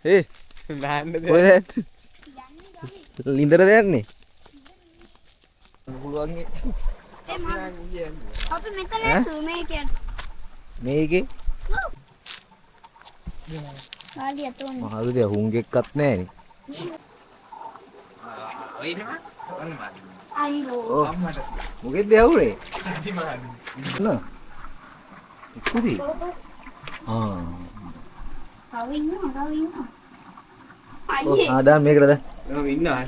ඒ කොහෙද? ලින්දර දෙන්නේ. පුළුවන් අපි මෙතන ඇතු මේ කියන්නේ. මේකේ කාලිය තෝන්නේ. මහලු දෙය හුංගෙක්වත් නැහැ නේ. අයියෝ. මොකෙද යවුනේ? නෝ. ඉක්කුදී. කව ඉන්නවා. අයියේ. ආදාම මේකට දැන්. මම ඉන්නවා.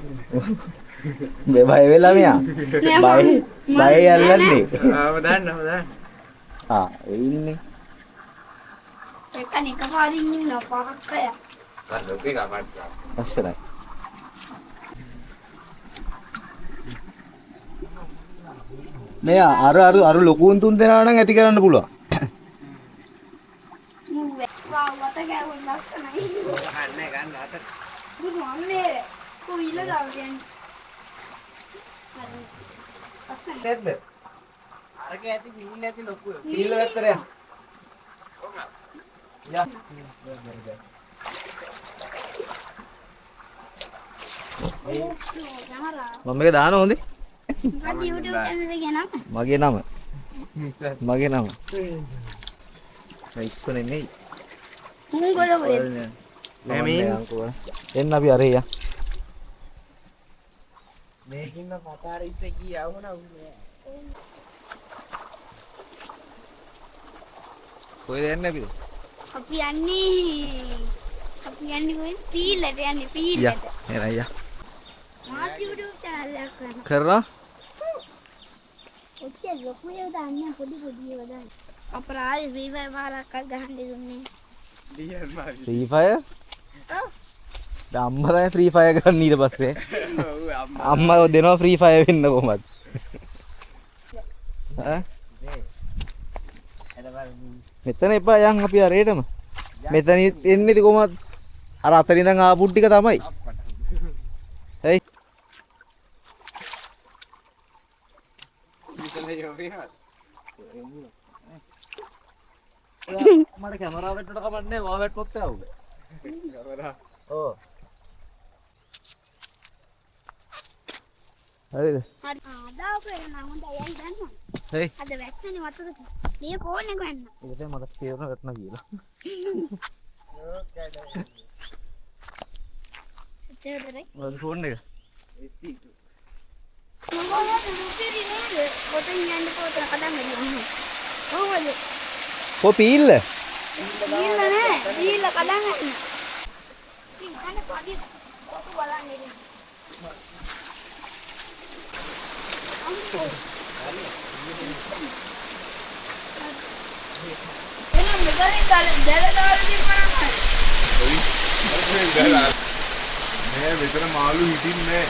මේ බය වෙලා මෙයා. බය යල්ලන්නේ. දාන්න. ඒ ඉන්නේ. එකනික පාරින් ඉන්න පරක්කය. ගන්න ඔකේ ගමඩ. අස්සරයි. මෙයා අර ලොකුන් තුන් දෙනා නම් ඇති කරන්න පුළුවන්. වට ගෑවුන් ලස්සනයි. ගන්න අත. බුදු අම්මේ කොයිල ගාවන්නේ. නැද්ද? අරක ඇති පිහින් ඇති ලොකු. පිල්ල වැත්තරය. යා. මම මේක දාන හොඳේ. මොකද YouTube channel එක නම? මගේ නම. ඉස්සර නෙමෙයි. මුංගල වල. එන්න අපි අරේ යා. මේකින්න පතාරිත් ගියා වුණා උන්නේ. කොහෙද යන්නේ අපිද? අපි යන්නේ කොහෙද? පීලට යන්නේ පීලට. එන යා. මාත් YouTube channel එකක් කරනවා. කරනවා. ඔච්චර ලොකු ඒවා දාන්න පොඩි ඒවා දාන්න. අපරාධ Free Fire මාරක් ගහන්න දුන්නේ. දියන් මාරි. Free Fire? ඔව්. දැන් අම්මා තමයි Free Fire ගන්න ඊට පස්සේ. ඔව් අම්මා දෙනවා Free Fire වෙන්න කොහමද? ඈ? මෙතන එපා යන් අපි අරේටම. මෙතන එන්නේද කොහමද? අර අතරින් ඉඳන් ආපු ටික තමයි. හයි. මට කැමරාව වැටුණට කමන්නේ වා වැටුනොත් ආවුද? කැමරා. ඔව්. හරිද? හරි. ආදාව කරනවා හොඳයි යයි දන්නවා. හයි. අද වැක්කනේ වතුරට. මේ ෆෝන් එක ගන්න. ඒක තමයි මට තේරෙන වැටුණා කියලා. තේරෙන්නේ? මොකද ෆෝන් එක? මොකද දුපිරි නේද? පොතෙන් යන්න පොත කඩන්න ගියා. කොහොමද? පීල්ල? පීල්ල නෑ. පීල්ල කඩන්න යන්න. ඉතින් අනේ පඩි පොත බලන්නේ නෑ. එනම් මෙතනින් දැලදාලා තිබුණා නෑ මෙතන මාළු හිටින්නේ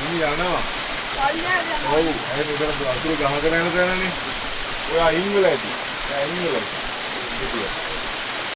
නෑ. යනවා. ඔව් ඒ මෙතන අතුරු ගහගෙන යන තැනනේ. ඔය අයින් වෙලා ඇති. අයින් වෙලා.